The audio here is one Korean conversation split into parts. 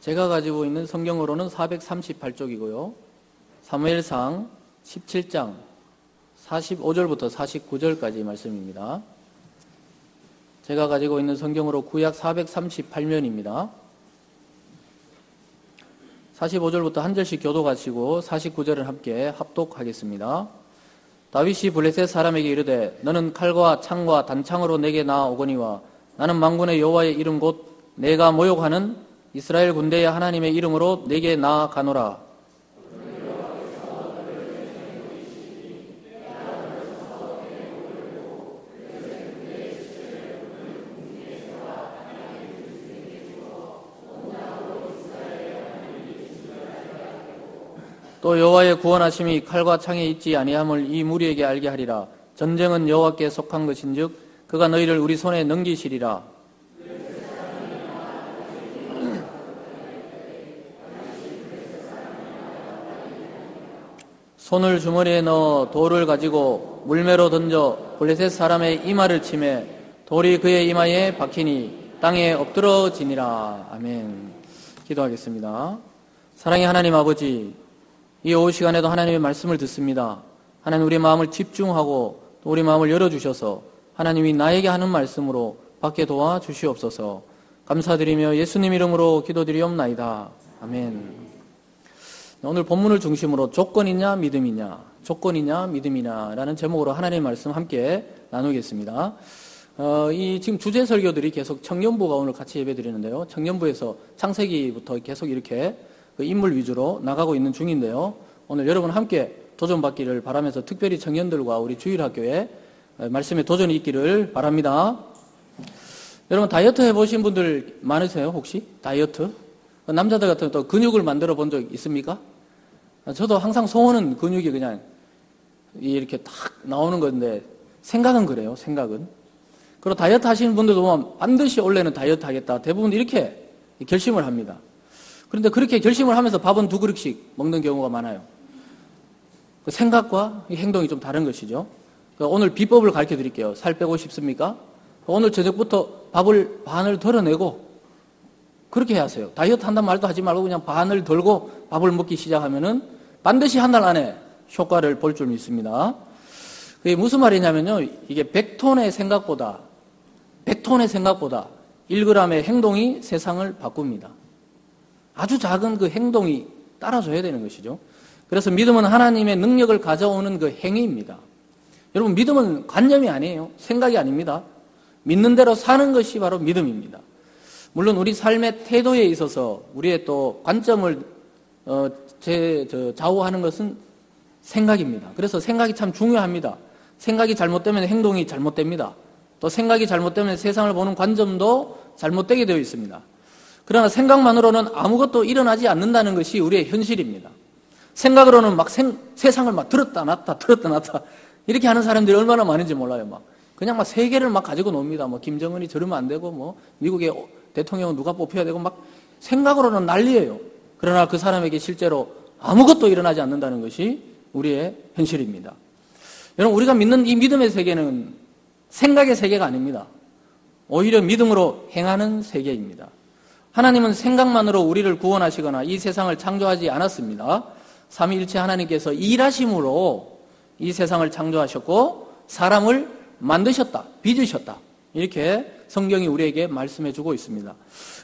제가 가지고 있는 성경으로는 438쪽이고요. 사무엘상 17장 45절부터 49절까지 말씀입니다. 제가 가지고 있는 성경으로 구약 438면입니다. 45절부터 한 절씩 교독하시고 49절은 함께 합독하겠습니다. 다윗이 블레셋 사람에게 이르되 너는 칼과 창과 단창으로 내게 나아오거니와 나는 만군의 여호와의 이름 곧 내가 모욕하는 이스라엘 군대의 하나님의 이름으로 내게 나아가노라. 또 여호와의 구원하심이 칼과 창에 있지 아니함을 이 무리에게 알게 하리라. 전쟁은 여호와께 속한 것인즉 그가 너희를 우리 손에 넘기시리라. 손을 주머니에 넣어 돌을 가지고 물매로 던져 블레셋 사람의 이마를 치매 돌이 그의 이마에 박히니 땅에 엎드러지니라. 아멘. 기도하겠습니다. 사랑의 하나님 아버지, 이 오후 시간에도 하나님의 말씀을 듣습니다. 하나님, 우리 마음을 집중하고 또 우리 마음을 열어주셔서 하나님이 나에게 하는 말씀으로 받게 도와주시옵소서. 감사드리며 예수님 이름으로 기도드리옵나이다. 아멘. 오늘 본문을 중심으로 조건이냐 믿음이냐, 조건이냐 믿음이냐 라는 제목으로 하나님의 말씀 함께 나누겠습니다. 지금 주제 설교들이 계속 청년부가 오늘 같이 예배 드리는데요. 청년부에서 창세기부터 계속 이렇게 인물 위주로 나가고 있는 중인데요. 오늘 여러분 함께 도전받기를 바라면서 특별히 청년들과 우리 주일학교에 말씀에 도전이 있기를 바랍니다. 여러분 다이어트 해보신 분들 많으세요? 혹시? 다이어트? 남자들 같은 또 근육을 만들어 본 적 있습니까? 저도 항상 소원은 근육이 그냥 이렇게 딱 나오는 건데 생각은 그래요. 생각은. 그리고 다이어트 하시는 분들도 보면 반드시 원래는 다이어트 하겠다. 대부분 이렇게 결심을 합니다. 그런데 그렇게 결심을 하면서 밥은 2그릇씩 먹는 경우가 많아요. 생각과 행동이 좀 다른 것이죠. 오늘 비법을 가르쳐 드릴게요. 살 빼고 싶습니까? 오늘 저녁부터 밥을 반을 덜어내고 그렇게 해야 하세요. 다이어트 한단 말도 하지 말고 그냥 반을 덜고 밥을 먹기 시작하면은 반드시 한 달 안에 효과를 볼 줄 믿습니다. 그게 무슨 말이냐면요. 이게 100톤의 생각보다 1g의 행동이 세상을 바꿉니다. 아주 작은 그 행동이 따라줘야 되는 것이죠. 그래서 믿음은 하나님의 능력을 가져오는 그 행위입니다. 여러분, 믿음은 관념이 아니에요. 생각이 아닙니다. 믿는 대로 사는 것이 바로 믿음입니다. 물론 우리 삶의 태도에 있어서 우리의 또 관점을 좌우하는 것은 생각입니다. 그래서 생각이 참 중요합니다. 생각이 잘못되면 행동이 잘못됩니다. 또 생각이 잘못되면 세상을 보는 관점도 잘못되게 되어 있습니다. 그러나 생각만으로는 아무것도 일어나지 않는다는 것이 우리의 현실입니다. 생각으로는 막 세상을 막 들었다 놨다 이렇게 하는 사람들이 얼마나 많은지 몰라요. 그냥 세계를 가지고 놉니다. 김정은이 저러면 안 되고 미국의 대통령은 누가 뽑혀야 되고 생각으로는 난리예요. 그러나 그 사람에게 실제로 아무것도 일어나지 않는다는 것이 우리의 현실입니다. 여러분, 우리가 믿는 이 믿음의 세계는 생각의 세계가 아닙니다. 오히려 믿음으로 행하는 세계입니다. 하나님은 생각만으로 우리를 구원하시거나 이 세상을 창조하지 않았습니다. 삼위일체 하나님께서 일하심으로 이 세상을 창조하셨고 사람을 만드셨다, 빚으셨다. 이렇게 성경이 우리에게 말씀해주고 있습니다.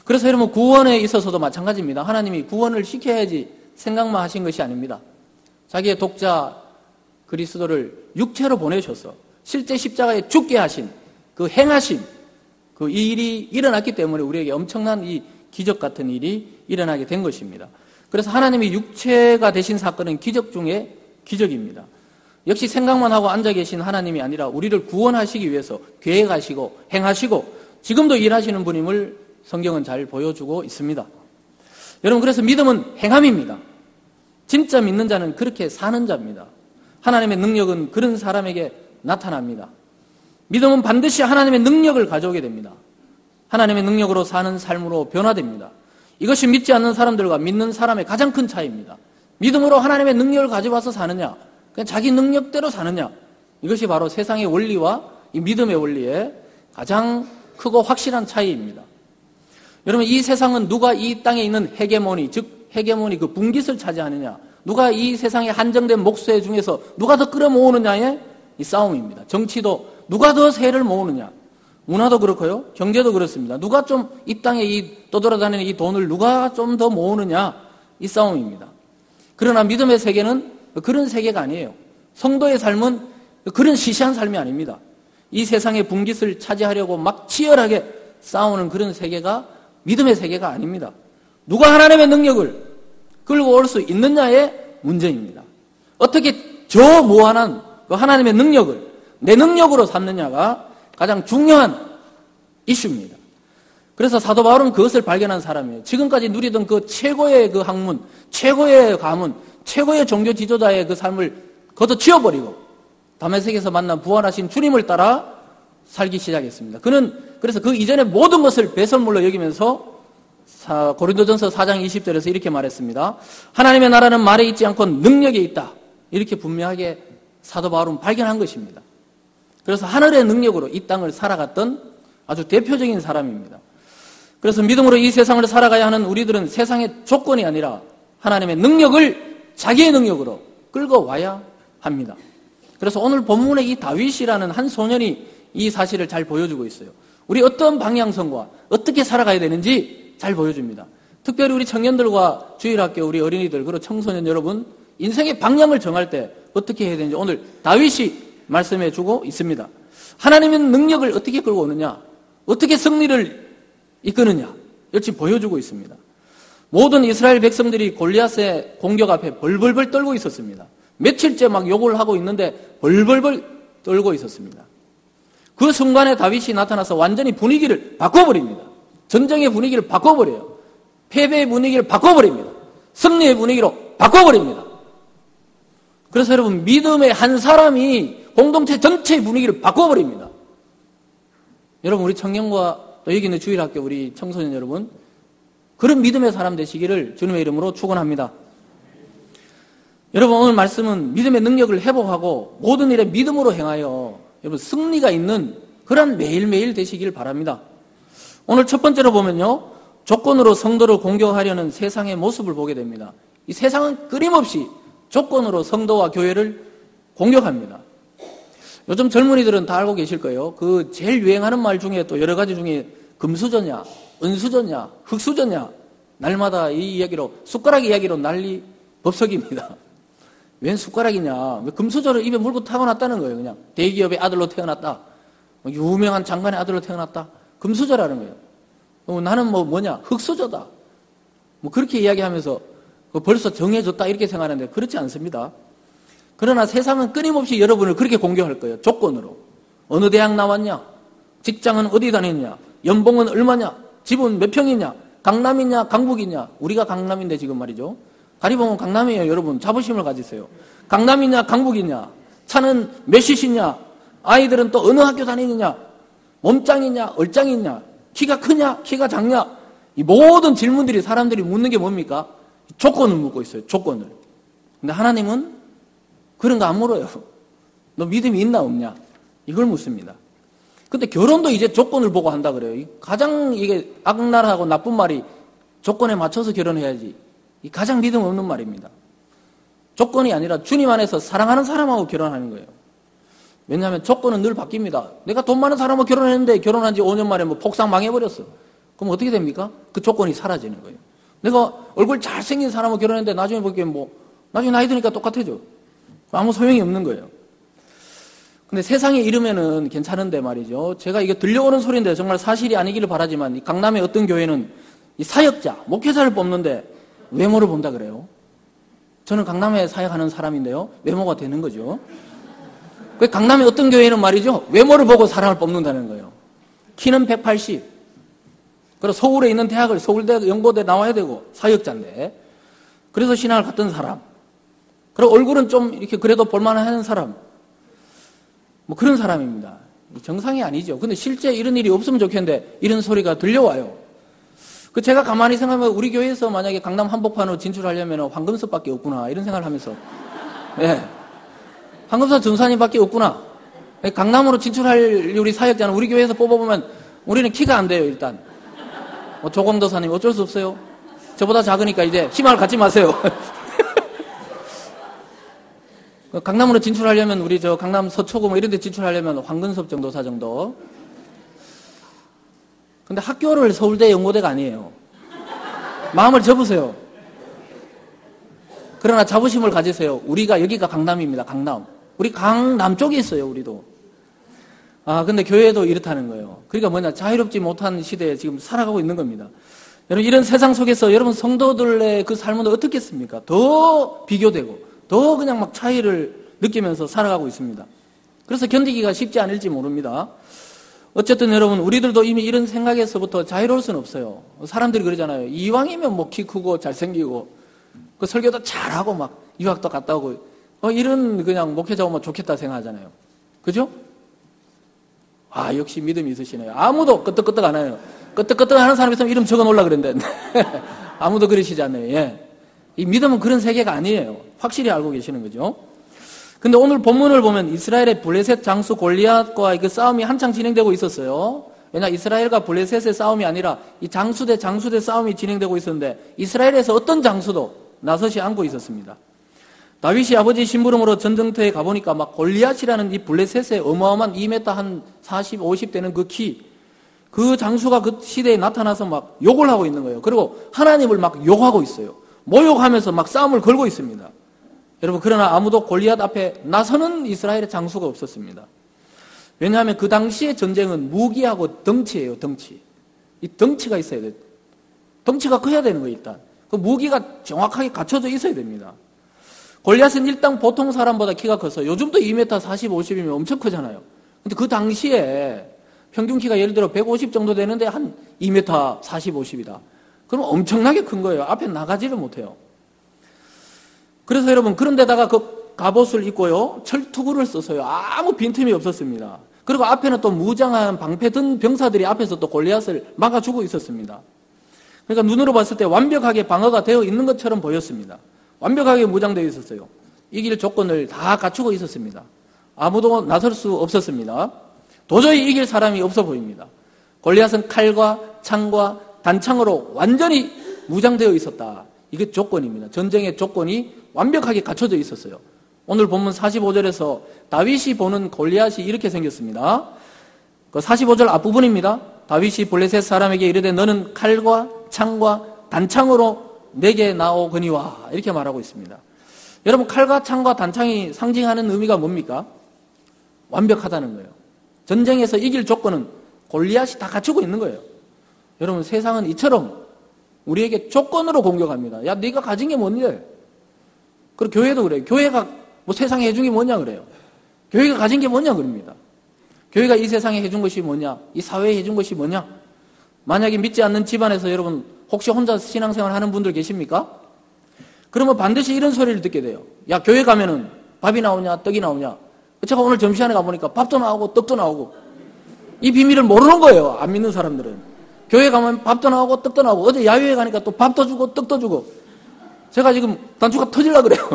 그래서 여러분, 구원에 있어서도 마찬가지입니다. 하나님이 구원을 시켜야지 생각만 하신 것이 아닙니다. 자기의 독자 그리스도를 육체로 보내셔서 실제 십자가에 죽게 하신 그 행하심, 그 일이 일어났기 때문에 우리에게 엄청난 이 기적 같은 일이 일어나게 된 것입니다. 그래서 하나님이 육체가 되신 사건은 기적 중에 기적입니다. 역시 생각만 하고 앉아 계신 하나님이 아니라 우리를 구원하시기 위해서 계획하시고 행하시고 지금도 일하시는 분임을 성경은 잘 보여주고 있습니다. 여러분, 그래서 믿음은 행함입니다. 진짜 믿는 자는 그렇게 사는 자입니다. 하나님의 능력은 그런 사람에게 나타납니다. 믿음은 반드시 하나님의 능력을 가져오게 됩니다. 하나님의 능력으로 사는 삶으로 변화됩니다. 이것이 믿지 않는 사람들과 믿는 사람의 가장 큰 차이입니다. 믿음으로 하나님의 능력을 가져와서 사느냐, 그냥 자기 능력대로 사느냐, 이것이 바로 세상의 원리와 이 믿음의 원리의 가장 크고 확실한 차이입니다. 여러분, 이 세상은 누가 이 땅에 있는 헤게모니, 즉 헤게모니 그 분깃을 차지하느냐, 누가 이 세상의 한정된 목재 중에서 누가 더 끌어모으느냐의 이 싸움입니다. 정치도 누가 더 세를 모으느냐, 문화도 그렇고요, 경제도 그렇습니다. 누가 좀 이 땅에 이 떠돌아다니는 이 돈을 누가 좀 더 모으느냐, 이 싸움입니다. 그러나 믿음의 세계는 그런 세계가 아니에요. 성도의 삶은 그런 시시한 삶이 아닙니다. 이 세상의 분깃을 차지하려고 막 치열하게 싸우는 그런 세계가 믿음의 세계가 아닙니다. 누가 하나님의 능력을 끌고 올 수 있느냐의 문제입니다. 어떻게 저 무한한 그 하나님의 능력을 내 능력으로 삼느냐가 가장 중요한 이슈입니다. 그래서 사도 바울은 그것을 발견한 사람이에요. 지금까지 누리던 그 최고의 그 학문, 최고의 가문, 최고의 종교 지도자의 그 삶을 걷어치워버리고 다메섹에서 만난 부활하신 주님을 따라 살기 시작했습니다. 그는 그래서 그 이전의 모든 것을 배설물로 여기면서 고린도전서 4장 20절에서 이렇게 말했습니다. 하나님의 나라는 말에 있지 않고 능력에 있다. 이렇게 분명하게 사도 바울은 발견한 것입니다. 그래서 하늘의 능력으로 이 땅을 살아갔던 아주 대표적인 사람입니다. 그래서 믿음으로 이 세상을 살아가야 하는 우리들은 세상의 조건이 아니라 하나님의 능력을 자기의 능력으로 끌고 와야 합니다. 그래서 오늘 본문의 이 다윗이라는 한 소년이 이 사실을 잘 보여주고 있어요. 우리 어떤 방향성과 어떻게 살아가야 되는지 잘 보여줍니다. 특별히 우리 청년들과 주일학교 우리 어린이들 그리고 청소년 여러분 인생의 방향을 정할 때 어떻게 해야 되는지 오늘 다윗이 말씀해 주고 있습니다. 하나님의 능력을 어떻게 끌고 오느냐, 어떻게 승리를 이끄느냐 열심히 보여주고 있습니다. 모든 이스라엘 백성들이 골리앗의 공격 앞에 벌벌벌 떨고 있었습니다. 며칠째 막 욕을 하고 있는데 벌벌벌 떨고 있었습니다. 그 순간에 다윗이 나타나서 완전히 분위기를 바꿔버립니다. 전쟁의 분위기를 바꿔버려요. 패배의 분위기를 바꿔버립니다. 승리의 분위기로 바꿔버립니다. 그래서 여러분, 믿음의 한 사람이 공동체 전체의 분위기를 바꿔버립니다. 여러분, 우리 청년과 또 여기 있는 주일학교 우리 청소년 여러분, 그런 믿음의 사람 되시기를 주님의 이름으로 축원합니다. 여러분, 오늘 말씀은 믿음의 능력을 회복하고 모든 일에 믿음으로 행하여 여러분 승리가 있는 그런 매일매일 되시길 바랍니다. 오늘 첫 번째로 보면요, 조건으로 성도를 공격하려는 세상의 모습을 보게 됩니다. 이 세상은 끊임없이 조건으로 성도와 교회를 공격합니다. 요즘 젊은이들은 다 알고 계실 거예요. 그 제일 유행하는 말 중에 또 여러 가지 중에 금수저냐, 은수저냐, 흙수저냐, 날마다 이 이야기로, 숟가락 이야기로 난리 법석입니다. 웬 숟가락이냐, 금수저를 입에 물고 타고났다는 거예요. 그냥 대기업의 아들로 태어났다, 유명한 장관의 아들로 태어났다, 금수저라는 거예요. 나는 뭐냐, 흙수저다, 그렇게 이야기하면서 벌써 정해졌다 이렇게 생각하는데 그렇지 않습니다. 그러나 세상은 끊임없이 여러분을 그렇게 공격할 거예요. 조건으로. 어느 대학 나왔냐, 직장은 어디 다녔냐, 연봉은 얼마냐, 집은 몇 평이냐, 강남이냐 강북이냐. 우리가 강남인데 지금 말이죠. 다리봉은 강남이에요. 여러분 자부심을 가지세요. 강남이냐 강북이냐, 차는 몇 시시냐, 아이들은 또 어느 학교 다니느냐, 몸짱이냐 얼짱이냐, 키가 크냐 키가 작냐. 이 모든 질문들이 사람들이 묻는 게 뭡니까? 조건을 묻고 있어요. 조건을. 근데 하나님은 그런 거 안 물어요. 너 믿음이 있나 없냐, 이걸 묻습니다. 근데 결혼도 이제 조건을 보고 한다 그래요. 가장 이게 악랄하고 나쁜 말이 조건에 맞춰서 결혼해야지, 이 가장 믿음 없는 말입니다. 조건이 아니라 주님 안에서 사랑하는 사람하고 결혼하는 거예요. 왜냐하면 조건은 늘 바뀝니다. 내가 돈 많은 사람하고 결혼했는데 결혼한 지 5년 만에 폭삭 망해버렸어. 그럼 어떻게 됩니까? 그 조건이 사라지는 거예요. 내가 얼굴 잘생긴 사람하고 결혼했는데 나중에 보기엔 나중에 나이 드니까 똑같아져. 아무 소용이 없는 거예요. 근데 세상에 이르면은 괜찮은데 말이죠. 제가 이게 들려오는 소리인데 정말 사실이 아니기를 바라지만, 이 강남의 어떤 교회는 이 사역자, 목회자를 뽑는데 외모를 본다 그래요. 저는 강남에 사역하는 사람인데요, 외모가 되는 거죠. 그 강남의 어떤 교회는 말이죠, 외모를 보고 사람을 뽑는다는 거예요. 키는 180. 그리고 서울에 있는 대학을 서울대, 연고대 나와야 되고 사역자인데, 그래서 신학을 갔던 사람. 그리고 얼굴은 좀 이렇게 그래도 볼만한 사람. 그런 사람입니다. 정상이 아니죠. 근데 실제 이런 일이 없으면 좋겠는데 이런 소리가 들려와요. 제가 가만히 생각하면 우리 교회에서 만약에 강남 한복판으로 진출하려면 황금섭밖에 없구나, 이런 생각을 하면서, 네. 황금섭 전사님밖에 없구나. 강남으로 진출할 우리 사역자는 우리 교회에서 뽑아보면 우리는 키가 안 돼요, 일단. 조광도사님 어쩔 수 없어요. 저보다 작으니까 이제 희망을 갖지 마세요. 강남으로 진출하려면 우리 저 강남 서초구 뭐 이런 데 진출하려면 황근섭 정도사 정도. 근데 학교를 서울대 연고대가 아니에요. 마음을 접으세요. 그러나 자부심을 가지세요. 우리가 여기가 강남입니다. 강남. 우리 강남 쪽에 있어요. 우리도. 근데 교회도 이렇다는 거예요. 그러니까 뭐냐, 자유롭지 못한 시대에 지금 살아가고 있는 겁니다. 여러분, 이런 세상 속에서 여러분 성도들의 그 삶은 어떻겠습니까? 더 비교되고 더 그냥 막 차이를 느끼면서 살아가고 있습니다. 그래서 견디기가 쉽지 않을지 모릅니다. 어쨌든 여러분, 우리들도 이미 이런 생각에서부터 자유로울 수는 없어요. 사람들이 그러잖아요. 이왕이면 뭐 키 크고 잘생기고 그 설교도 잘하고 막 유학도 갔다 오고 이런 그냥 목회자 오면 좋겠다 생각하잖아요. 그죠? 역시 믿음이 있으시네요. 아무도 끄떡끄떡 안 해요. 끄떡끄떡 하는 사람 있으면 이름 적어 놓으려고 그랬는데 아무도 그러시지 않네요. 예. 이 믿음은 그런 세계가 아니에요. 확실히 알고 계시는 거죠. 근데 오늘 본문을 보면 이스라엘의 블레셋 장수 골리앗과 그 싸움이 한창 진행되고 있었어요. 왜냐, 이스라엘과 블레셋의 싸움이 아니라 이 장수 대 싸움이 진행되고 있었는데 이스라엘에서 어떤 장수도 나서지 않고 있었습니다. 다윗이 아버지 심부름으로 전쟁터에 가보니까 막 골리앗이라는 이 블레셋의 어마어마한 2m 한 40, 50 되는 그 장수가 그 시대에 나타나서 막 욕을 하고 있는 거예요. 그리고 하나님을 막 욕하고 있어요. 모욕하면서 막 싸움을 걸고 있습니다. 여러분, 그러나 아무도 골리앗 앞에 나서는 이스라엘의 장수가 없었습니다. 왜냐하면 그 당시의 전쟁은 무기하고 덩치예요. 덩치. 이 덩치가 있어야 돼요. 덩치가 커야 되는 거예요. 일단 그 무기가 정확하게 갖춰져 있어야 됩니다. 골리앗은 일단 보통 사람보다 키가 커서 요즘도 2m 40, 50이면 엄청 크잖아요. 근데 그 당시에 평균 키가 예를 들어 150 정도 되는데 한 2m 40, 50이다. 그럼 엄청나게 큰 거예요. 앞에 나가지를 못해요. 그래서 여러분, 그런데다가 그 갑옷을 입고요, 철투구를 썼어요. 아무 빈틈이 없었습니다. 그리고 앞에는 또 무장한 방패 든 병사들이 앞에서 또 골리앗을 막아주고 있었습니다. 그러니까 눈으로 봤을 때 완벽하게 방어가 되어 있는 것처럼 보였습니다. 완벽하게 무장되어 있었어요. 이길 조건을 다 갖추고 있었습니다. 아무도 나설 수 없었습니다. 도저히 이길 사람이 없어 보입니다. 골리앗은 칼과 창과 단창으로 완전히 무장되어 있었다. 이게 조건입니다. 전쟁의 조건이 완벽하게 갖춰져 있었어요. 오늘 본문 45절에서 다윗이 보는 골리앗이 이렇게 생겼습니다. 그 45절 앞부분입니다. 다윗이 블레셋 사람에게 이르되 너는 칼과 창과 단창으로 내게 나오거니와, 이렇게 말하고 있습니다. 여러분, 칼과 창과 단창이 상징하는 의미가 뭡니까? 완벽하다는 거예요. 전쟁에서 이길 조건은 골리앗이 다 갖추고 있는 거예요. 여러분, 세상은 이처럼 우리에게 조건으로 공격합니다. 야, 네가 가진 게 뭔데? 그리고 교회도 그래요. 교회가 뭐 세상에 해준 게 뭐냐 그래요. 교회가 가진 게 뭐냐 그럽니다. 교회가 이 세상에 해준 것이 뭐냐? 이 사회에 해준 것이 뭐냐? 만약에 믿지 않는 집안에서 여러분 혹시 혼자 신앙생활 하는 분들 계십니까? 그러면 반드시 이런 소리를 듣게 돼요. 야, 교회 가면은 밥이 나오냐 떡이 나오냐? 제가 오늘 점심시간에 가보니까 밥도 나오고 떡도 나오고, 이 비밀을 모르는 거예요. 안 믿는 사람들은. 교회 가면 밥도 나오고 떡도 나오고, 어제 야유회 가니까 또 밥도 주고 떡도 주고, 제가 지금 단추가 터질라 그래요.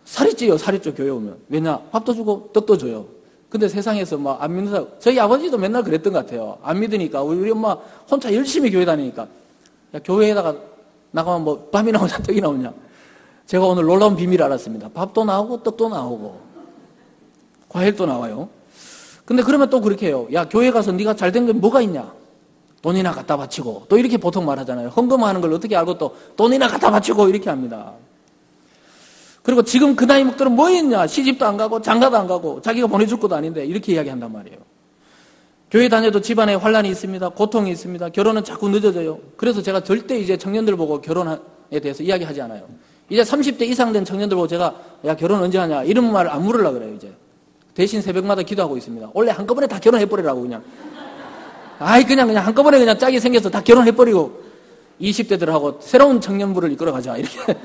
살이 찌요. 살이 쪄 교회 오면. 왜냐? 밥도 주고 떡도 줘요. 근데 세상에서 막 안 믿는 사람, 저희 아버지도 맨날 그랬던 것 같아요. 안 믿으니까 우리 엄마 혼자 열심히 교회 다니니까, 야, 교회에다가 나가면 뭐 밥이 나오냐 떡이 나오냐. 제가 오늘 놀라운 비밀을 알았습니다. 밥도 나오고 떡도 나오고 과일도 나와요. 근데 그러면 또 그렇게 해요. 야, 교회 가서 네가 잘된 게 뭐가 있냐? 돈이나 갖다 바치고. 또 이렇게 보통 말하잖아요. 헌금하는 걸 어떻게 알고 또 돈이나 갖다 바치고 이렇게 합니다. 그리고 지금 그 나이 먹들은 뭐 했냐? 시집도 안 가고 장가도 안 가고 자기가 보내줄 것도 아닌데 이렇게 이야기한단 말이에요. 교회 다녀도 집안에 환란이 있습니다. 고통이 있습니다. 결혼은 자꾸 늦어져요. 그래서 제가 절대 이제 청년들 보고 결혼에 대해서 이야기하지 않아요. 이제 30대 이상 된 청년들 보고 제가 야, 결혼 언제 하냐 이런 말을 안 물으려고 그래요. 이제 대신 새벽마다 기도하고 있습니다. 원래 한꺼번에 다 결혼해버리라고 그냥. 그냥 한꺼번에 그냥 짝이 생겨서 다 결혼해버리고 20대들하고 새로운 청년부를 이끌어가자 이렇게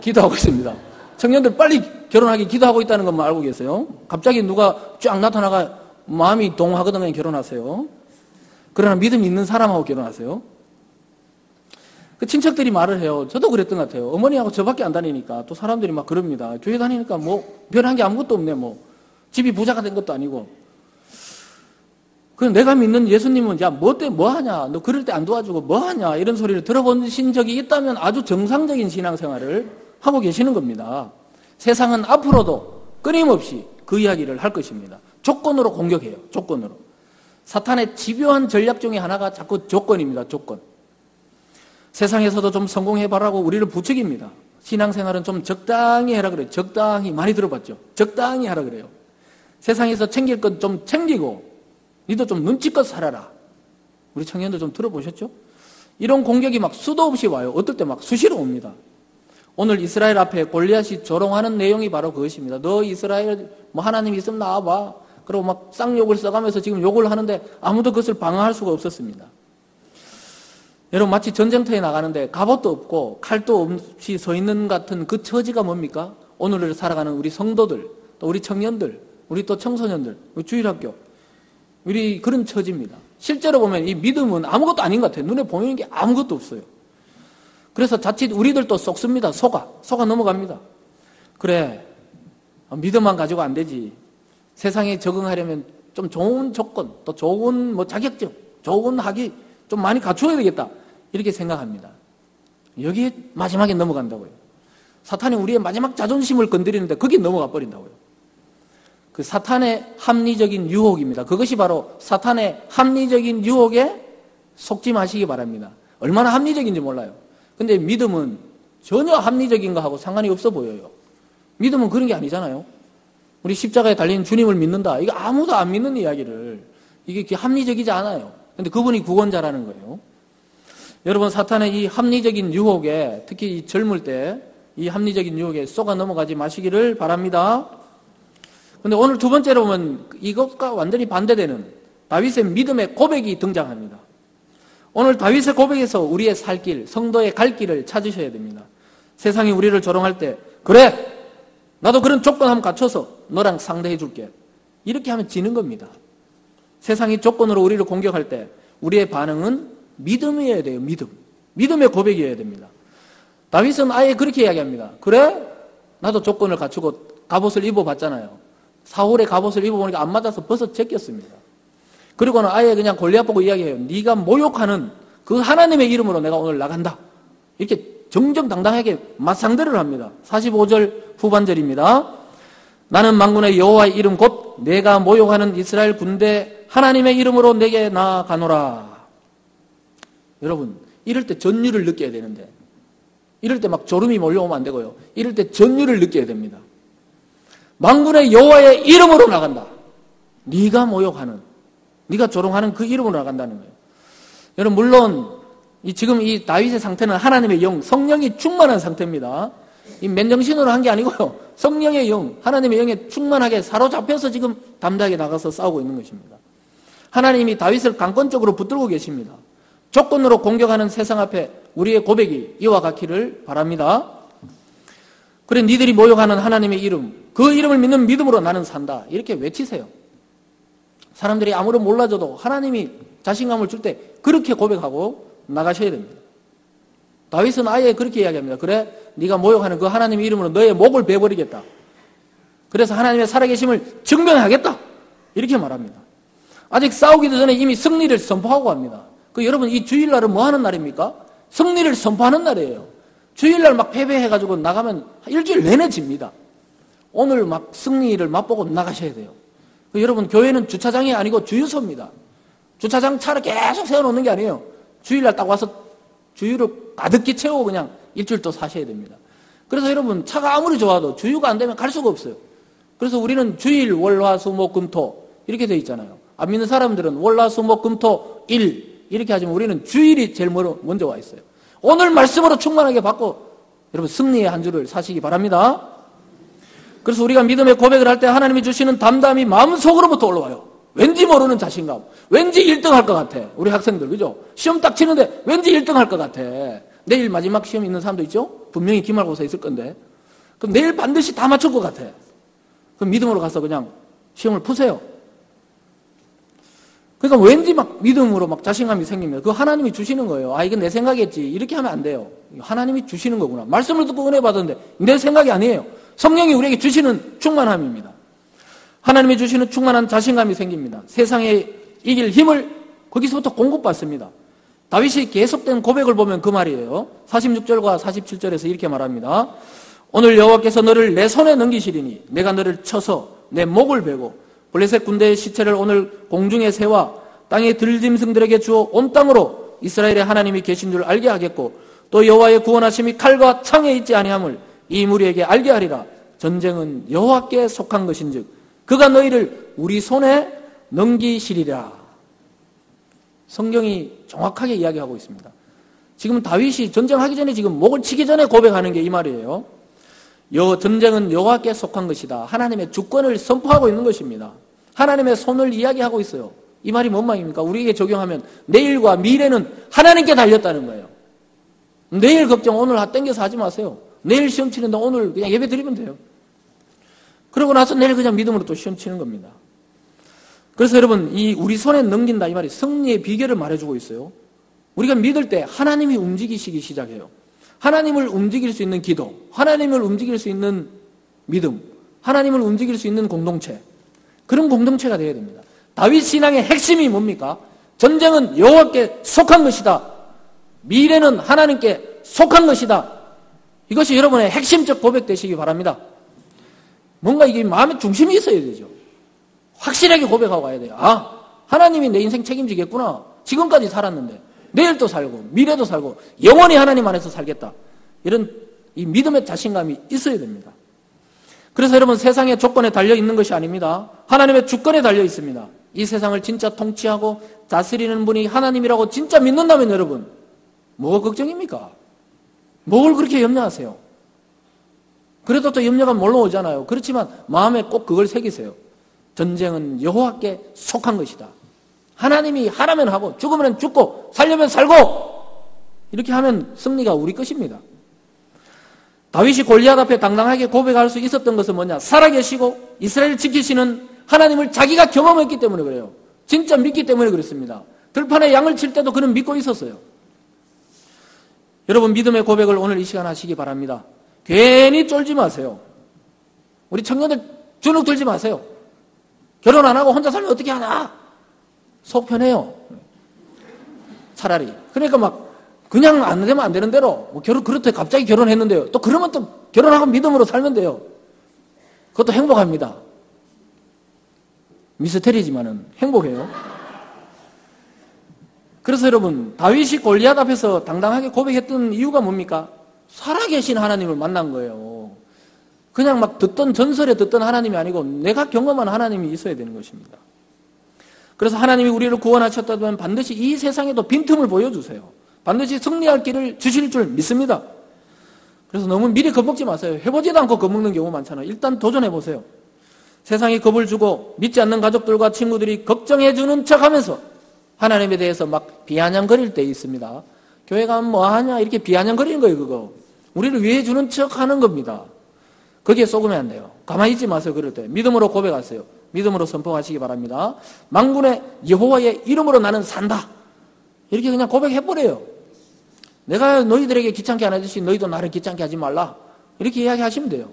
기도하고 있습니다. 청년들 빨리 결혼하기 기도하고 있다는 것만 알고 계세요. 갑자기 누가 쫙 나타나가 마음이 동하거든 그냥 결혼하세요. 그러나 믿음이 있는 사람하고 결혼하세요. 그 친척들이 말을 해요. 저도 그랬던 것 같아요. 어머니하고 저밖에 안 다니니까 또 사람들이 막 그럽니다. 교회 다니니까 뭐 변한 게 아무것도 없네. 뭐 집이 부자가 된 것도 아니고. 그럼 내가 믿는 예수님은 야, 뭐 하냐? 너 그럴 때 안 도와주고 뭐 하냐? 이런 소리를 들어보신 적이 있다면 아주 정상적인 신앙생활을 하고 계시는 겁니다. 세상은 앞으로도 끊임없이 그 이야기를 할 것입니다. 조건으로 공격해요. 조건으로. 사탄의 집요한 전략 중에 하나가 자꾸 조건입니다. 조건. 세상에서도 좀 성공해봐라고 우리를 부추깁니다. 신앙생활은 좀 적당히 해라 그래요. 적당히. 많이 들어봤죠? 적당히 하라 그래요. 세상에서 챙길 건 좀 챙기고 니도 좀 눈치껏 살아라. 우리 청년들 좀 들어보셨죠? 이런 공격이 막 수도 없이 와요. 어떨 때 막 수시로 옵니다. 오늘 이스라엘 앞에 골리앗이 조롱하는 내용이 바로 그것입니다. 너 이스라엘 뭐 하나님 있으면 나와봐. 그리고 막 쌍욕을 써가면서 지금 욕을 하는데 아무도 그것을 방어할 수가 없었습니다. 여러분 마치 전쟁터에 나가는데 갑옷도 없고 칼도 없이 서 있는 같은 그 처지가 뭡니까? 오늘을 살아가는 우리 성도들, 또 우리 청년들, 우리 또 청소년들, 우리 주일학교, 우리 그런 처지입니다. 실제로 보면 이 믿음은 아무것도 아닌 것 같아요. 눈에 보이는 게 아무것도 없어요. 그래서 자칫 우리들도 속습니다. 속아 넘어갑니다. 그래, 믿음만 가지고 안 되지. 세상에 적응하려면 좀 좋은 조건, 또 좋은 뭐 자격증, 좋은 학위 좀 많이 갖추어야 되겠다. 이렇게 생각합니다. 여기에 마지막에 넘어간다고요. 사탄이 우리의 마지막 자존심을 건드리는데 거기에 넘어가 버린다고요. 그 사탄의 합리적인 유혹입니다. 그것이 바로 사탄의 합리적인 유혹에 속지 마시기 바랍니다. 얼마나 합리적인지 몰라요. 근데 믿음은 전혀 합리적인 거하고 상관이 없어 보여요. 믿음은 그런 게 아니잖아요. 우리 십자가에 달린 주님을 믿는다. 이거 아무도 안 믿는 이야기를 이게 합리적이지 않아요. 근데 그분이 구원자라는 거예요. 여러분 사탄의 이 합리적인 유혹에 특히 이 젊을 때 이 합리적인 유혹에 쏘가 넘어가지 마시기를 바랍니다. 근데 오늘 두 번째로 보면 이것과 완전히 반대되는 다윗의 믿음의 고백이 등장합니다. 오늘 다윗의 고백에서 우리의 살 길, 성도의 갈 길을 찾으셔야 됩니다. 세상이 우리를 조롱할 때 그래! 나도 그런 조건 한번 갖춰서 너랑 상대해 줄게. 이렇게 하면 지는 겁니다. 세상이 조건으로 우리를 공격할 때 우리의 반응은 믿음이어야 돼요. 믿음의 고백이어야 됩니다. 다윗은 아예 그렇게 이야기합니다. 그래? 나도 조건을 갖추고 갑옷을 입어봤잖아요. 사울의 갑옷을 입어보니까 안 맞아서 벗어 제꼈습니다. 그리고는 아예 그냥 골리앗 보고 이야기해요. 네가 모욕하는 그 하나님의 이름으로 내가 오늘 나간다. 이렇게 정정당당하게 맞상대를 합니다. 45절 후반절입니다. 나는 만군의 여호와의 이름 곧 내가 모욕하는 이스라엘 군대 하나님의 이름으로 내게 나아가노라. 여러분 이럴 때 전율을 느껴야 되는데 이럴 때 막 졸음이 몰려오면 안 되고요. 이럴 때 전율을 느껴야 됩니다. 만군의 여호와의 이름으로 나간다. 네가 모욕하는, 네가 조롱하는 그 이름으로 나간다는 거예요. 여러분 물론 지금 이 다윗의 상태는 하나님의 영, 성령이 충만한 상태입니다. 이 맨정신으로 한 게 아니고요. 성령의 영, 하나님의 영에 충만하게 사로잡혀서 지금 담대하게 나가서 싸우고 있는 것입니다. 하나님이 다윗을 강권적으로 붙들고 계십니다. 조건으로 공격하는 세상 앞에 우리의 고백이 이와 같기를 바랍니다. 그래 니들이 모욕하는 하나님의 이름, 그 이름을 믿는 믿음으로 나는 산다. 이렇게 외치세요. 사람들이 아무런 몰라줘도 하나님이 자신감을 줄 때 그렇게 고백하고 나가셔야 됩니다. 다윗은 아예 그렇게 이야기합니다. 그래 네가 모욕하는 그 하나님의 이름으로 너의 목을 베어버리겠다. 그래서 하나님의 살아계심을 증명하겠다. 이렇게 말합니다. 아직 싸우기도 전에 이미 승리를 선포하고 합니다. 여러분 이 주일날은 뭐 하는 날입니까? 승리를 선포하는 날이에요. 주일날 막 패배해가지고 나가면 일주일 내내 집니다. 오늘 막 승리를 맛보고 나가셔야 돼요. 여러분 교회는 주차장이 아니고 주유소입니다. 주차장 차를 계속 세워놓는 게 아니에요. 주일날 딱 와서 주유를 가득히 채우고 그냥 일주일 또 사셔야 됩니다. 그래서 여러분 차가 아무리 좋아도 주유가 안 되면 갈 수가 없어요. 그래서 우리는 주일, 월, 화, 수, 목, 금, 토 이렇게 돼 있잖아요. 안 믿는 사람들은 월, 화, 수, 목, 금, 토, 일 이렇게 하지만 우리는 주일이 제일 먼저 와 있어요. 오늘 말씀으로 충만하게 받고 여러분 승리의 한 주를 사시기 바랍니다. 그래서 우리가 믿음의 고백을 할 때 하나님이 주시는 담담이 마음속으로부터 올라와요. 왠지 모르는 자신감, 왠지 1등 할 것 같아. 우리 학생들 그죠? 시험 딱 치는데 왠지 1등 할 것 같아. 내일 마지막 시험 있는 사람도 있죠? 분명히 기말고사 있을 건데 그럼 내일 반드시 다 맞출 것 같아. 그럼 믿음으로 가서 그냥 시험을 푸세요. 그러니까 왠지 막 믿음으로 막 자신감이 생깁니다. 그거 하나님이 주시는 거예요. 아, 이건 내 생각이었지. 이렇게 하면 안 돼요. 하나님이 주시는 거구나. 말씀을 듣고 은혜 받았는데 내 생각이 아니에요. 성령이 우리에게 주시는 충만함입니다. 하나님이 주시는 충만한 자신감이 생깁니다. 세상의 이길 힘을 거기서부터 공급받습니다. 다윗이 계속된 고백을 보면 그 말이에요. 46절과 47절에서 이렇게 말합니다. 오늘 여호와께서 너를 내 손에 넘기시리니 내가 너를 쳐서 내 목을 베고 블레셋 군대의 시체를 오늘 공중의 새와 땅의 들짐승들에게 주어 온 땅으로 이스라엘의 하나님이 계신 줄 알게 하겠고 또 여호와의 구원하심이 칼과 창에 있지 아니함을 이 무리에게 알게 하리라. 전쟁은 여호와께 속한 것인즉 그가 너희를 우리 손에 넘기시리라. 성경이 정확하게 이야기하고 있습니다. 지금 다윗이 전쟁하기 전에 지금 목을 치기 전에 고백하는 게 이 말이에요. 전쟁은 여호와께 속한 것이다. 하나님의 주권을 선포하고 있는 것입니다. 하나님의 손을 이야기하고 있어요. 이 말이 뭔 말입니까? 우리에게 적용하면 내일과 미래는 하나님께 달렸다는 거예요. 내일 걱정 오늘 땡겨서 하지 마세요. 내일 시험 치는데 오늘 그냥 예배 드리면 돼요. 그러고 나서 내일 그냥 믿음으로 또 시험 치는 겁니다. 그래서 여러분, 이 우리 손에 넘긴다 이 말이 승리의 비결을 말해주고 있어요. 우리가 믿을 때 하나님이 움직이시기 시작해요. 하나님을 움직일 수 있는 기도, 하나님을 움직일 수 있는 믿음, 하나님을 움직일 수 있는 공동체, 그런 공동체가 되어야 됩니다. 다윗 신앙의 핵심이 뭡니까? 전쟁은 여호와께 속한 것이다. 미래는 하나님께 속한 것이다. 이것이 여러분의 핵심적 고백 되시기 바랍니다. 뭔가 이게 마음의 중심이 있어야 되죠. 확실하게 고백하고 가야 돼요. 아, 하나님이 내 인생 책임지겠구나. 지금까지 살았는데 내일도 살고 미래도 살고 영원히 하나님 안에서 살겠다. 이런 이 믿음의 자신감이 있어야 됩니다. 그래서 여러분, 세상의 조건에 달려있는 것이 아닙니다. 하나님의 주권에 달려 있습니다. 이 세상을 진짜 통치하고 다스리는 분이 하나님이라고 진짜 믿는다면 여러분, 뭐가 걱정입니까? 뭘 그렇게 염려하세요? 그래도 또 염려가 뭘로 오잖아요. 그렇지만 마음에 꼭 그걸 새기세요. 전쟁은 여호와께 속한 것이다. 하나님이 하라면 하고 죽으면 죽고 살려면 살고 이렇게 하면 승리가 우리 것입니다. 다윗이 골리앗 앞에 당당하게 고백할 수 있었던 것은 뭐냐? 살아계시고 이스라엘을 지키시는 하나님을 자기가 경험했기 때문에 그래요. 진짜 믿기 때문에 그렇습니다. 들판에 양을 칠 때도 그는 믿고 있었어요. 여러분, 믿음의 고백을 오늘 이 시간 하시기 바랍니다. 괜히 쫄지 마세요. 우리 청년들 주눅 들지 마세요. 결혼 안 하고 혼자 살면 어떻게 하나? 속 편해요. 차라리. 그러니까 막 그냥 안 되면 안 되는 대로 그렇대 갑자기 결혼했는데요. 또 그러면 또 결혼하고 믿음으로 살면 돼요. 그것도 행복합니다. 미스테리지만은 행복해요. 그래서 여러분, 다윗이 골리앗 앞에서 당당하게 고백했던 이유가 뭡니까? 살아계신 하나님을 만난 거예요. 그냥 막 전설에 듣던 하나님이 아니고 내가 경험한 하나님이 있어야 되는 것입니다. 그래서 하나님이 우리를 구원하셨다면 반드시 이 세상에도 빈틈을 보여주세요. 반드시 승리할 길을 주실 줄 믿습니다. 그래서 너무 미리 겁먹지 마세요. 해보지도 않고 겁먹는 경우 많잖아요. 일단 도전해보세요. 세상이 겁을 주고 믿지 않는 가족들과 친구들이 걱정해주는 척하면서 하나님에 대해서 막 비아냥거릴 때 있습니다. 교회 가면 뭐하냐 이렇게 비아냥거리는 거예요. 그거 우리를 위해 주는 척하는 겁니다. 거기에 속으면 안 돼요. 가만히 있지 마세요. 그럴 때 믿음으로 고백하세요. 믿음으로 선포하시기 바랍니다. 만군의 여호와의 이름으로 나는 산다. 이렇게 그냥 고백해버려요. 내가 너희들에게 귀찮게 안 하듯이 너희도 나를 귀찮게 하지 말라. 이렇게 이야기하시면 돼요.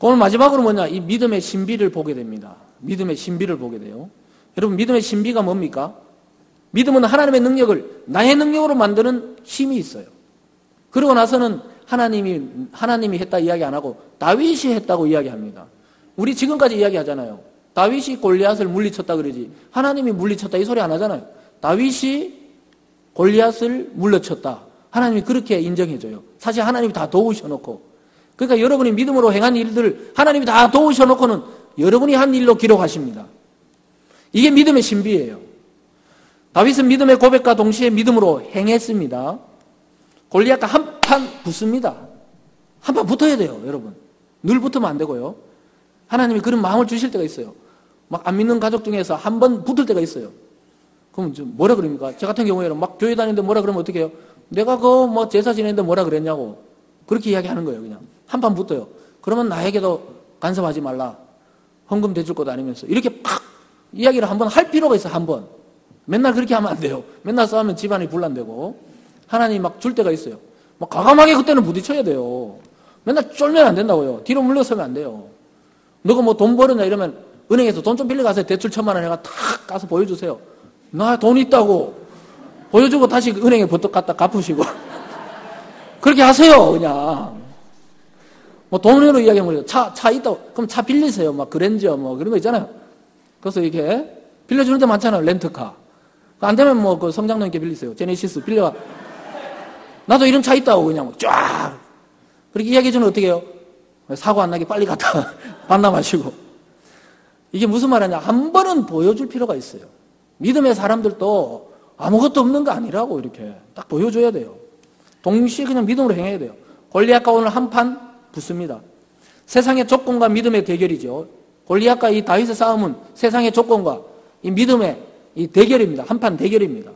오늘 마지막으로 뭐냐? 이 믿음의 신비를 보게 됩니다. 믿음의 신비를 보게 돼요. 여러분, 믿음의 신비가 뭡니까? 믿음은 하나님의 능력을 나의 능력으로 만드는 힘이 있어요. 그러고 나서는 하나님이 했다 이야기 안 하고 다윗이 했다고 이야기합니다. 우리 지금까지 이야기하잖아요. 다윗이 골리앗을 물리쳤다 그러지 하나님이 물리쳤다 이 소리 안 하잖아요. 다윗이 골리앗을 물리쳤다. 하나님이 그렇게 인정해줘요. 사실 하나님이 다 도우셔놓고, 그러니까 여러분이 믿음으로 행한 일들 하나님이 다 도우셔놓고는 여러분이 한 일로 기록하십니다. 이게 믿음의 신비예요. 다윗은 믿음의 고백과 동시에 믿음으로 행했습니다. 골리앗과 한판 붙습니다. 한판 붙어야 돼요, 여러분. 늘 붙으면 안 되고요. 하나님이 그런 마음을 주실 때가 있어요. 막 안 믿는 가족 중에서 한 번 붙을 때가 있어요. 그럼 뭐라 그럽니까? 저 같은 경우에는 막 교회 다니는데 뭐라 그러면 어떻게 해요? 내가 제사 지내는데 뭐라 그랬냐고. 그렇게 이야기하는 거예요, 그냥. 한판 붙어요. 그러면 나에게도 간섭하지 말라. 헌금 대줄 것도 아니면서. 이렇게 팍 이야기를 한번 할 필요가 있어요, 한 번. 맨날 그렇게 하면 안 돼요. 맨날 싸우면 집안이 분란되고. 하나님이 막 줄 때가 있어요. 막 과감하게 그때는 부딪혀야 돼요. 맨날 쫄면 안 된다고요. 뒤로 물러서면 안 돼요. 너가 돈 벌었냐 이러면 은행에서 돈 좀 빌려가세요. 대출 1,000만 원 해가 탁 가서 보여주세요. 나 돈 있다고. 보여주고 다시 은행에 버떡 갖다 갚으시고. 그렇게 하세요, 그냥. 뭐 돈으로 이야기하면 차 있다고. 그럼 차 빌리세요. 막 그랜저 뭐 그런 거 있잖아요. 그래서 이렇게 빌려주는 데 많잖아요. 렌트카. 안 되면 뭐 그 성장님께 빌리세요. 제네시스 빌려가. 나도 이런 차 있다고 그냥 쫙. 그렇게 이야기해주면 어떻게 해요? 사고 안 나게 빨리 갖다 반납하시고. 이게 무슨 말이냐. 한 번은 보여줄 필요가 있어요. 믿음의 사람들도 아무것도 없는 거 아니라고 이렇게 딱 보여줘야 돼요. 동시에 그냥 믿음으로 행해야 돼요. 골리앗과 오늘 한판 붙습니다. 세상의 조건과 믿음의 대결이죠. 골리앗과 이 다윗의 싸움은 세상의 조건과 이 믿음의 이 대결입니다. 한판 대결입니다.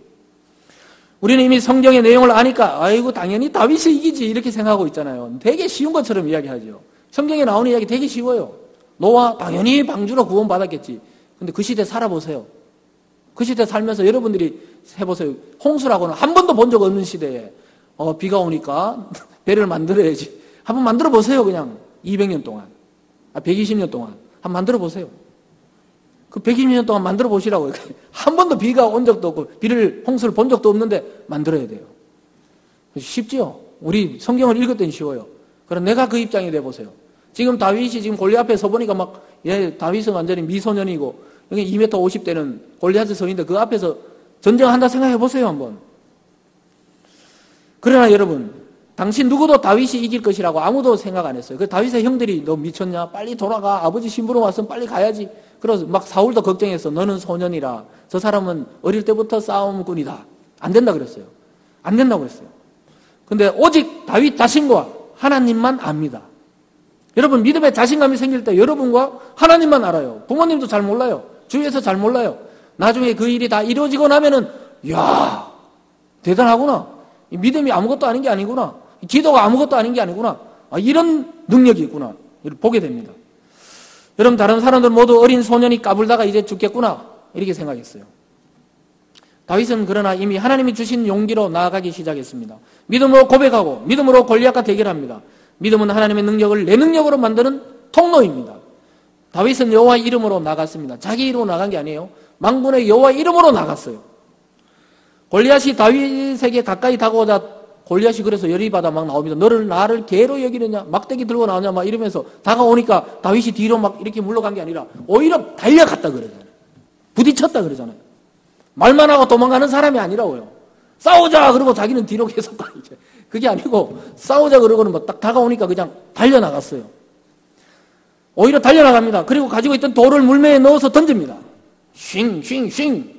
우리는 이미 성경의 내용을 아니까 아이고 당연히 다윗이 이기지 이렇게 생각하고 있잖아요. 되게 쉬운 것처럼 이야기하죠. 성경에 나오는 이야기 되게 쉬워요. 노아 당연히 방주로 구원받았겠지. 근데 그 시대 살아보세요. 그 시대 살면서 여러분들이 해보세요. 홍수라고는 한 번도 본 적 없는 시대에 비가 오니까 배를 만들어야지. 한번 만들어 보세요. 그냥 200년 동안 120년 동안 한번 만들어 보세요. 그 120년 동안 만들어 보시라고요. 한 번도 비가 온 적도 없고 홍수를 본 적도 없는데 만들어야 돼요. 쉽지요. 우리 성경을 읽을 땐 쉬워요. 그럼 내가 그 입장이 돼 보세요. 지금 다윗이 지금 골리앗 앞에 서 보니까 다윗은 완전히 미소년이고 여기 2m 50대는 골리앗의 성인데 그 앞에서 전쟁한다 생각해 보세요 한번. 그러나 여러분, 당신 누구도 다윗이 이길 것이라고 아무도 생각 안 했어요. 그 다윗의 형들이 너 미쳤냐? 빨리 돌아가. 아버지 심부름 왔으면 빨리 가야지. 그래서 막 사울도 걱정했어. 너는 소년이라. 저 사람은 어릴 때부터 싸움꾼이다. 안 된다 그랬어요. 안 된다고 그랬어요. 근데 오직 다윗 자신과 하나님만 압니다. 여러분 믿음에 자신감이 생길 때 여러분과 하나님만 알아요. 부모님도 잘 몰라요. 주위에서 잘 몰라요. 나중에 그 일이 다 이루어지고 나면은 야 대단하구나. 믿음이 아무것도 아닌 게 아니구나. 기도가 아무것도 아닌 게 아니구나. 이런 능력이 있구나. 이렇게 보게 됩니다. 여러분 다른 사람들 모두 어린 소년이 까불다가 이제 죽겠구나. 이렇게 생각했어요. 다윗은 그러나 이미 하나님이 주신 용기로 나아가기 시작했습니다. 믿음으로 고백하고 믿음으로 골리앗과 대결합니다. 믿음은 하나님의 능력을 내 능력으로 만드는 통로입니다. 다윗은 여호와 이름으로 나갔습니다. 자기 이름으로 나간 게 아니에요. 만군의 여호와 이름으로 나갔어요. 골리앗이 다윗에게 가까이 다가오자 골리앗이 그래서 열이 받아 막 나옵니다. 나를 개로 여기느냐? 막대기 들고 나오냐? 막 이러면서 다가오니까 다윗이 뒤로 막 이렇게 물러간 게 아니라 오히려 달려갔다 그러잖아요. 부딪혔다 그러잖아요. 말만 하고 도망가는 사람이 아니라고요. 싸우자 그러고 자기는 뒤로 계속 가 이제. 그게 아니고 싸우자 그러고는 뭐 딱 다가오니까 그냥 달려나갔어요. 오히려 달려나갑니다. 그리고 가지고 있던 돌을 물매에 넣어서 던집니다. 쉥 쉥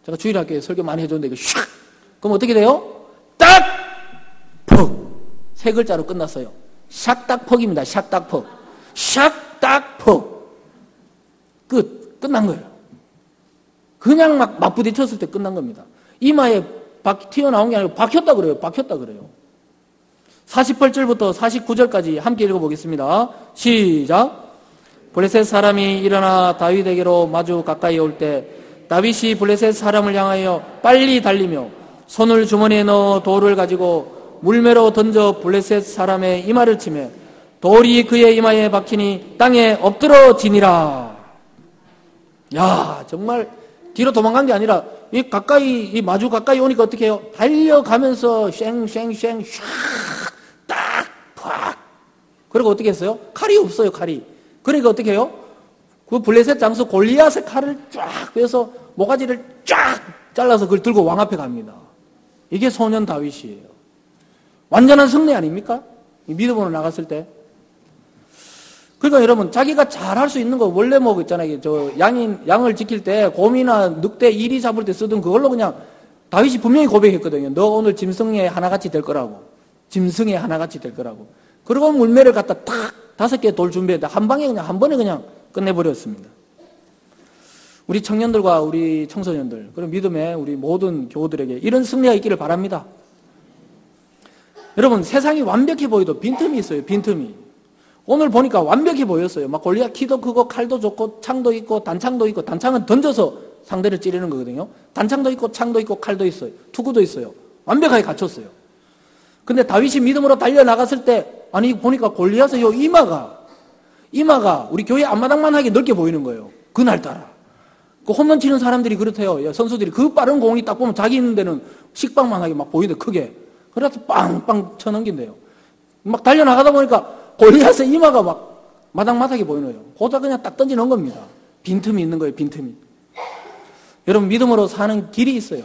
제가 주일학교에 설교 많이 해줬는데 이거 슉 그럼 어떻게 돼요? 딱! 퍽! 세 글자로 끝났어요. 샥딱퍽입니다. 샥딱퍽. 샥딱퍽. 끝난 거예요. 그냥 막 맞부딪혔을 때 끝난 겁니다. 이마에 튀어나온 게 아니고 박혔다 그래요. 48절부터 49절까지 함께 읽어보겠습니다. 시작. 블레셋 사람이 일어나 다윗에게로 마주 가까이 올 때 다윗이 블레셋 사람을 향하여 빨리 달리며 손을 주머니에 넣어 돌을 가지고 물매로 던져 블레셋 사람의 이마를 치며 돌이 그의 이마에 박히니 땅에 엎드러지니라. 야, 정말 뒤로 도망간 게 아니라 마주 가까이 오니까 어떻게 해요? 달려가면서 쉥쉥쉥 딱 팍. 그리고 어떻게 했어요? 칼이 없어요, 칼이. 그러니까 어떻게 해요? 그 블레셋 장수 골리앗의 칼을 쫙 빼서 모가지를 쫙 잘라서 그걸 들고 왕 앞에 갑니다. 이게 소년 다윗이에요. 완전한 승리 아닙니까? 믿음으로 나갔을 때. 그러니까 여러분 자기가 잘할 수 있는 거 원래 뭐 있잖아요. 양을 지킬 때 곰이나 늑대 이리 잡을 때 쓰던 그걸로 그냥 다윗이 분명히 고백했거든요. 너 오늘 짐승의 하나같이 될 거라고. 짐승의 하나같이 될 거라고. 그리고 물매를 갖다 탁 5개 돌 준비했는데 한 번에 그냥 끝내버렸습니다. 우리 청년들과 우리 청소년들, 그리고 믿음의 우리 모든 교우들에게 이런 승리가 있기를 바랍니다. 여러분, 세상이 완벽해 보여도 빈틈이 있어요, 빈틈이. 오늘 보니까 완벽해 보였어요. 막 골리앗 키도 크고 칼도 좋고 창도 있고 단창도 있고, 단창은 던져서 상대를 찌르는 거거든요. 단창도 있고 창도 있고 칼도 있어요. 투구도 있어요. 완벽하게 갖췄어요. 근데 다윗이 믿음으로 달려나갔을 때, 아니 보니까 골리앗의 요 이마가 우리 교회 앞마당만하게 넓게 보이는 거예요. 그날따라. 그 홈런 치는 사람들이 그렇대요. 선수들이 그 빠른 공이 딱 보면 자기 있는 데는 식빵만하게 막 보이는데 크게. 그래서 빵빵 쳐넘긴대요. 막 달려나가다 보니까 골리앗의 이마가 막 마당마당하게 보이는 거예요. 거기다 그냥 딱 던지는 겁니다. 빈틈이 있는 거예요. 빈틈이. 여러분 믿음으로 사는 길이 있어요.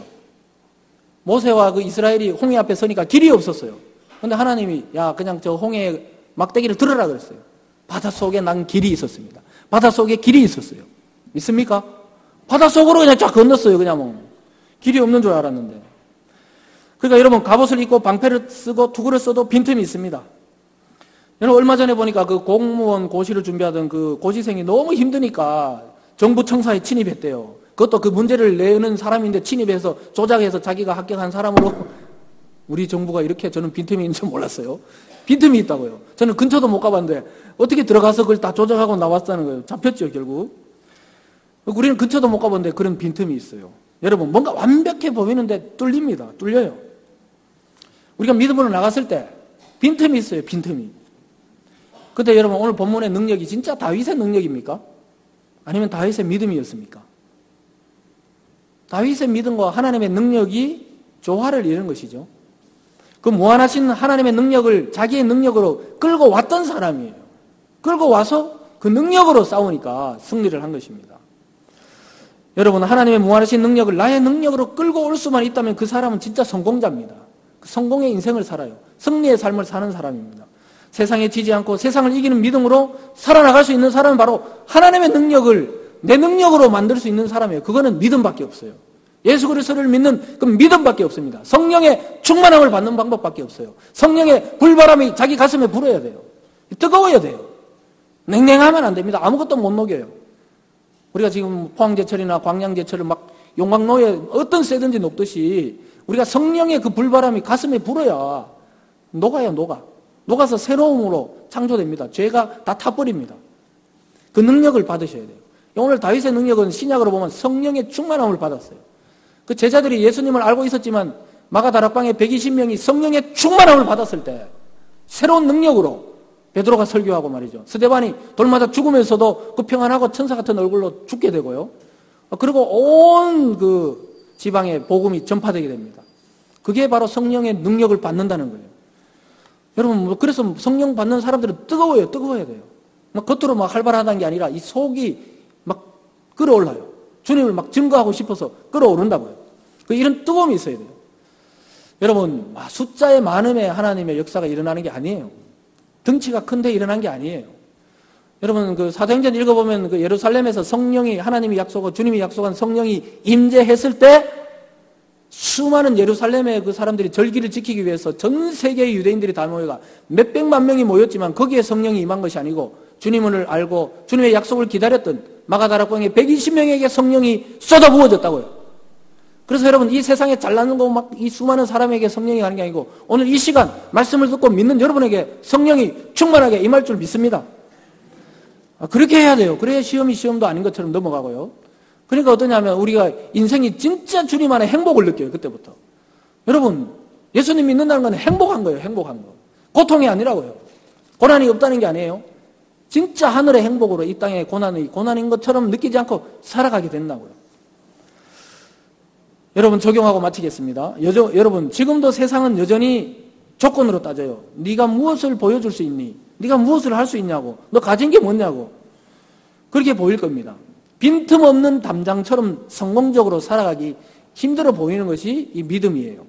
모세와 그 이스라엘이 홍해 앞에 서니까 길이 없었어요. 근데 하나님이 야 그냥 저 홍해 막대기를 들어라 그랬어요. 바닷속에 난 길이 있었습니다. 바닷속에 길이 있었어요. 믿습니까? 바닷속으로 그냥 쫙 건넜어요. 그냥 뭐 길이 없는 줄 알았는데. 그러니까 여러분 갑옷을 입고 방패를 쓰고 투구를 써도 빈틈이 있습니다. 여러분 얼마 전에 보니까 그 공무원 고시를 준비하던 그 고시생이 너무 힘드니까 정부 청사에 침입했대요. 그것도 그 문제를 내는 사람인데 침입해서 조작해서 자기가 합격한 사람으로 우리 정부가 이렇게 저는 빈틈이 있는 줄 몰랐어요. 빈틈이 있다고요. 저는 근처도 못 가봤는데 어떻게 들어가서 그걸 다 조작하고 나왔다는 거예요. 잡혔죠 결국. 우리는 근처도 못 가봤는데 그런 빈틈이 있어요. 여러분 뭔가 완벽해 보이는데 뚫립니다. 뚫려요. 우리가 믿음으로 나갔을 때 빈틈이 있어요. 빈틈이. 근데 여러분 오늘 본문의 능력이 진짜 다윗의 능력입니까? 아니면 다윗의 믿음이었습니까? 다윗의 믿음과 하나님의 능력이 조화를 이루는 것이죠. 그 무한하신 하나님의 능력을 자기의 능력으로 끌고 왔던 사람이에요. 끌고 와서 그 능력으로 싸우니까 승리를 한 것입니다. 여러분 하나님의 무한하신 능력을 나의 능력으로 끌고 올 수만 있다면 그 사람은 진짜 성공자입니다. 그 성공의 인생을 살아요. 승리의 삶을 사는 사람입니다. 세상에 지지 않고 세상을 이기는 믿음으로 살아나갈 수 있는 사람은 바로 하나님의 능력을 내 능력으로 만들 수 있는 사람이에요. 그거는 믿음밖에 없어요. 예수 그리스도를 믿는 그 믿음밖에 없습니다. 성령의 충만함을 받는 방법밖에 없어요. 성령의 불바람이 자기 가슴에 불어야 돼요. 뜨거워야 돼요. 냉랭하면 안 됩니다. 아무것도 못 녹여요. 우리가 지금 포항제철이나 광양제철을 막 용광로에 어떤 쇠든지 녹듯이 우리가 성령의 그 불바람이 가슴에 불어야 녹아요. 녹아서 새로움으로 창조됩니다. 죄가 다 타버립니다. 그 능력을 받으셔야 돼요. 오늘 다윗의 능력은 신약으로 보면 성령의 충만함을 받았어요. 그 제자들이 예수님을 알고 있었지만 마가다락방에 120명이 성령의 충만함을 받았을 때 새로운 능력으로 베드로가 설교하고 말이죠. 스데반이 돌 맞아 죽으면서도 그 평안하고 천사 같은 얼굴로 죽게 되고요. 그리고 온 그 지방에 복음이 전파되게 됩니다. 그게 바로 성령의 능력을 받는다는 거예요. 여러분 그래서 성령 받는 사람들은 뜨거워야 돼요. 막 겉으로 막 활발하다는 게 아니라 이 속이 막 끌어올라요. 주님을 막 증거하고 싶어서 끌어오른다고요. 이런 뜨거움이 있어야 돼요. 여러분 숫자의 많음에 하나님의 역사가 일어나는 게 아니에요. 덩치가 큰데 일어난 게 아니에요. 여러분 그 사도행전 읽어보면 그 예루살렘에서 성령이 하나님이 약속하고 주님이 약속한 성령이 임재했을 때 수많은 예루살렘의 그 사람들이 절기를 지키기 위해서 전 세계의 유대인들이 다 모여가 몇백만 명이 모였지만 거기에 성령이 임한 것이 아니고 주님을 알고 주님의 약속을 기다렸던 마가다락방에 120명에게 성령이 쏟아 부어졌다고요. 그래서 여러분 이 세상에 잘나는 거 막 이 수많은 사람에게 성령이 가는 게 아니고 오늘 이 시간 말씀을 듣고 믿는 여러분에게 성령이 충만하게 임할 줄 믿습니다. 그렇게 해야 돼요. 그래야 시험도 아닌 것처럼 넘어가고요. 그러니까 어떠냐면 우리가 인생이 진짜 주님 안에 행복을 느껴요. 그때부터. 여러분 예수님 믿는다는 건 행복한 거예요. 행복한 거. 고통이 아니라고요. 고난이 없다는 게 아니에요. 진짜 하늘의 행복으로 이 땅의 고난인 것처럼 느끼지 않고 살아가게 된다고요. 여러분 적용하고 마치겠습니다. 여러분 지금도 세상은 여전히 조건으로 따져요. 네가 무엇을 보여줄 수 있니? 네가 무엇을 할 수 있냐고. 너 가진 게 뭐냐고. 그렇게 보일 겁니다. 빈틈없는 담장처럼 성공적으로 살아가기 힘들어 보이는 것이 이 믿음이에요.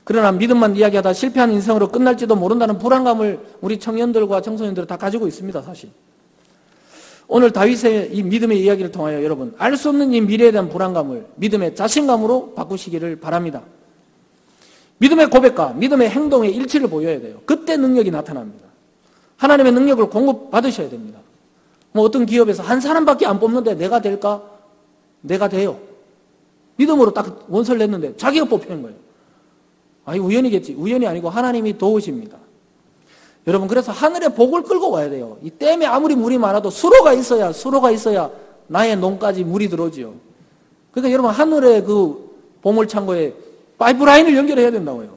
그러나 믿음만 이야기하다 실패한 인생으로 끝날지도 모른다는 불안감을 우리 청년들과 청소년들은 다 가지고 있습니다. 사실. 오늘 다윗의 이 믿음의 이야기를 통하여 여러분 알 수 없는 이 미래에 대한 불안감을 믿음의 자신감으로 바꾸시기를 바랍니다. 믿음의 고백과 믿음의 행동의 일치를 보여야 돼요. 그때 능력이 나타납니다. 하나님의 능력을 공급받으셔야 됩니다. 어떤 기업에서 한 사람밖에 안 뽑는데 내가 될까? 내가 돼요. 믿음으로 딱 원서를 냈는데 자기가 뽑히는 거예요. 아니 우연이겠지. 우연이 아니고 하나님이 도우십니다. 여러분 그래서 하늘의 복을 끌고 와야 돼요. 이 댐에 아무리 물이 많아도 수로가 있어야 나의 농까지 물이 들어오지요. 그러니까 여러분 하늘의 그 보물창고에 파이프라인을 연결해야 된다고요.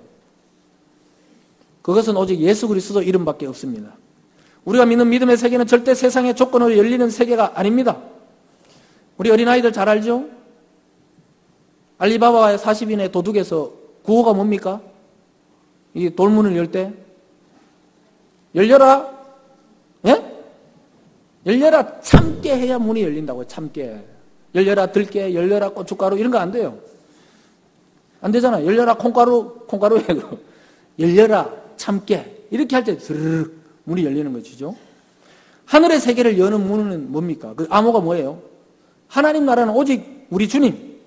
그것은 오직 예수 그리스도 이름밖에 없습니다. 우리가 믿는 믿음의 세계는 절대 세상의 조건으로 열리는 세계가 아닙니다. 우리 어린아이들 잘 알죠? 알리바바의 40인의 도둑에서 구호가 뭡니까? 이 돌문을 열 때 열려라. 예? 열려라. 참깨 해야 문이 열린다고요. 참깨. 열려라 들깨, 열려라 고춧가루 이런 거 안 돼요. 안 되잖아. 열려라 콩가루에 열려라 참깨 이렇게 할 때 스르륵 문이 열리는 것이죠. 하늘의 세계를 여는 문은 뭡니까? 그 암호가 뭐예요? 하나님 나라는 오직 우리 주님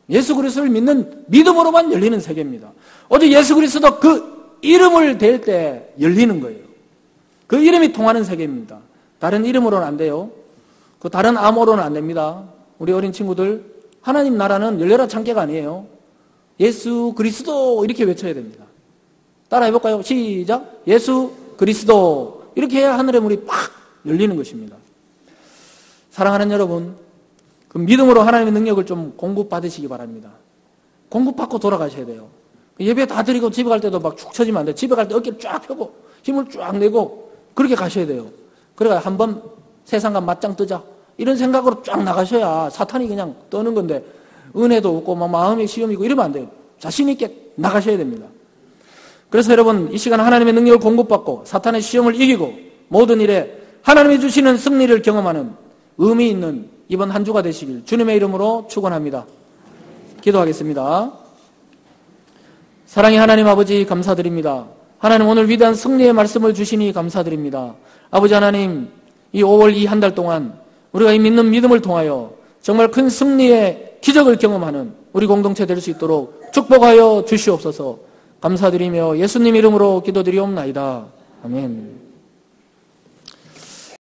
예수 그리스도를 믿는 믿음으로만 열리는 세계입니다. 오직 예수 그리스도 그 이름을 댈 때 열리는 거예요. 그 이름이 통하는 세계입니다. 다른 이름으로는 안 돼요. 그 다른 암호로는 안 됩니다. 우리 어린 친구들, 하나님 나라는 열려라 참깨가 아니에요. 예수 그리스도 이렇게 외쳐야 됩니다. 따라 해볼까요? 시작. 예수 그리스도. 이렇게 해야 하늘의 문이 팍 열리는 것입니다. 사랑하는 여러분, 그 믿음으로 하나님의 능력을 좀 공급받으시기 바랍니다. 공급받고 돌아가셔야 돼요. 예배 다 드리고 집에 갈 때도 막 축 처지면 안 돼요. 집에 갈 때 어깨를 쫙 펴고 힘을 쫙 내고 그렇게 가셔야 돼요. 그래가 한번 세상과 맞짱 뜨자 이런 생각으로 쫙 나가셔야 사탄이 그냥 떠는 건데 은혜도 없고 막 마음의 시험이고 이러면 안 돼요. 자신 있게 나가셔야 됩니다. 그래서 여러분 이 시간 하나님의 능력을 공급받고 사탄의 시험을 이기고 모든 일에 하나님이 주시는 승리를 경험하는 의미 있는 이번 한 주가 되시길 주님의 이름으로 축원합니다. 기도하겠습니다. 사랑의 하나님 아버지 감사드립니다. 하나님 오늘 위대한 승리의 말씀을 주시니 감사드립니다. 아버지 하나님 이 5월 이 한 달 동안 우리가 이 믿는 믿음을 통하여 정말 큰 승리의 기적을 경험하는 우리 공동체 될 수 있도록 축복하여 주시옵소서. 감사드리며 예수님 이름으로 기도드리옵나이다. 아멘.